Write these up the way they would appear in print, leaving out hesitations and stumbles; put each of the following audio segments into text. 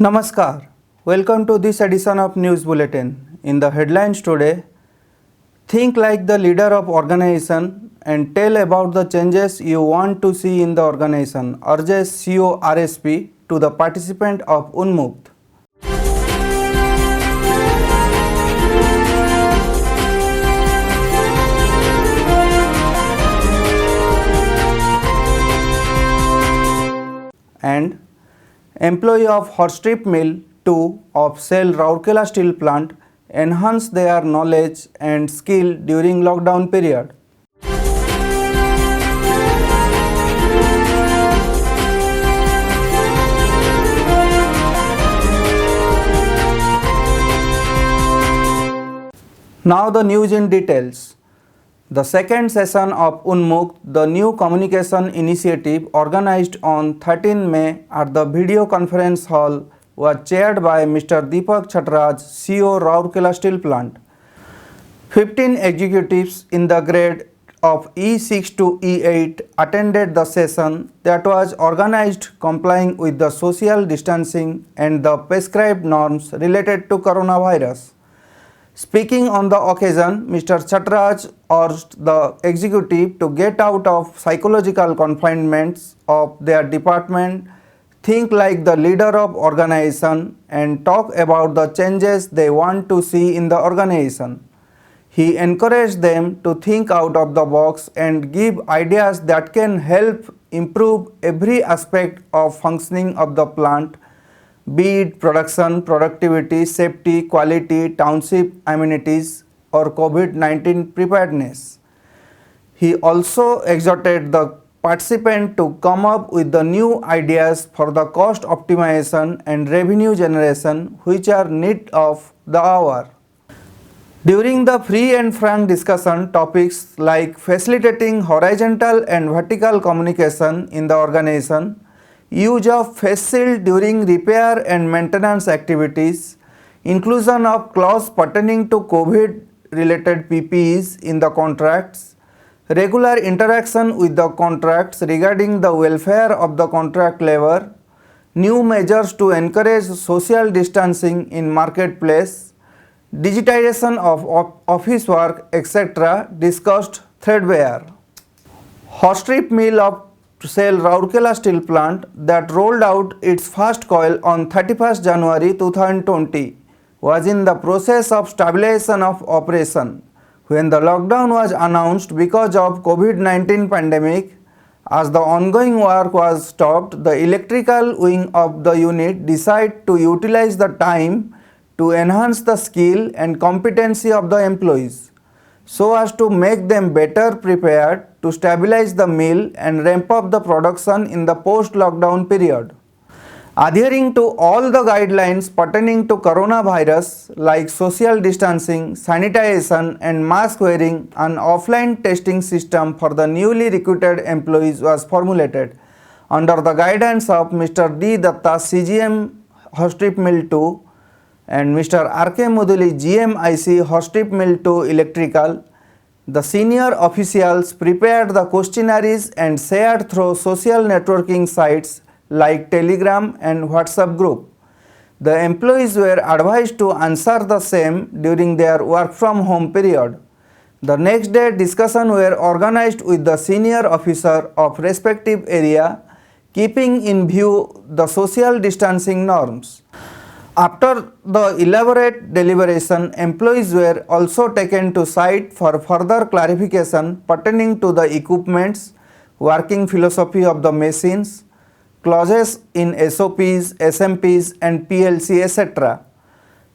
Namaskar. Welcome to this edition of News Bulletin. In the headlines today, think like the leader of organization and tell about the changes you want to see in the organization, urges CEO RSP to the participant of Unmukt. And employee of Hot Strip Mill 2 of Shell Rourkela Steel Plant enhance their knowledge and skill during lockdown period. Now the news in details. The second session of Unmukt, the new communication initiative organized on 13 May at the video conference hall, was chaired by Mr. Deepak Chhatraj, CEO Rourkela Steel Plant. 15 executives in the grade of E6 to E8 attended the session that was organized complying with the social distancing and the prescribed norms related to coronavirus. Speaking on the occasion, Mr. Chhatraj urged the executive to get out of psychological confinements of their department, think like the leader of organization and talk about the changes they want to see in the organization. He encouraged them to think out of the box and give ideas that can help improve every aspect of functioning of the plant, be it production, productivity, safety, quality, township amenities or COVID-19 preparedness. He also exhorted the participant to come up with the new ideas for the cost optimization and revenue generation which are need of the hour. During the free and frank discussion, topics like facilitating horizontal and vertical communication in the organization, use of face shield during repair and maintenance activities, inclusion of clause pertaining to COVID-related PPEs in the contracts, regular interaction with the contracts regarding the welfare of the contract labor, new measures to encourage social distancing in marketplace, digitization of office work, etc. discussed threadbare. Hot Strip Mill of Shell Rourkela Steel Plant that rolled out its first coil on 31st January 2020 was in the process of stabilization of operation when the lockdown was announced because of COVID-19 pandemic. As the ongoing work was stopped, the electrical wing of the unit decided to utilize the time to enhance the skill and competency of the employees so as to make them better prepared to stabilize the mill and ramp up the production in the post-lockdown period. Adhering to all the guidelines pertaining to coronavirus like social distancing, sanitization and mask wearing, an offline testing system for the newly recruited employees was formulated under the guidance of Mr. D. Datta, CGM Hot Strip Mill 2 and Mr. R.K. Muduli, GMIC Hot Strip Mill 2 Electrical. The senior officials prepared the questionnaires and shared through social networking sites like Telegram and WhatsApp group. The employees were advised to answer the same during their work from home period. The next day discussions were organized with the senior officer of respective area, keeping in view the social distancing norms. After the elaborate deliberation, employees were also taken to site for further clarification pertaining to the equipments, working philosophy of the machines, clauses in SOPs, SMPs and PLC, etc.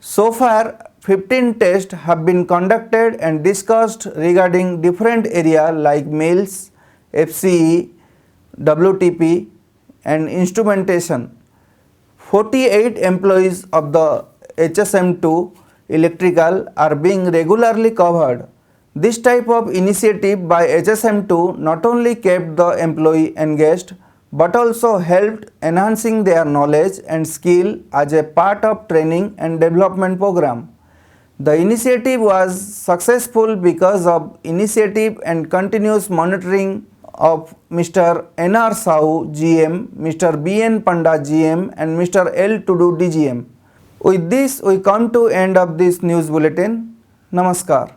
So far, 15 tests have been conducted and discussed regarding different areas like mills, FCE, WTP and instrumentation. 48 employees of the HSM2 Electrical are being regularly covered. This type of initiative by HSM2 not only kept the employee engaged but also helped enhancing their knowledge and skill as a part of training and development program. The initiative was successful because of initiative and continuous monitoring of Mr. N.R. Sahu GM, Mr. B.N. Panda GM and Mr. L. Tudu DGM. With this we come to end of this news bulletin. Namaskar.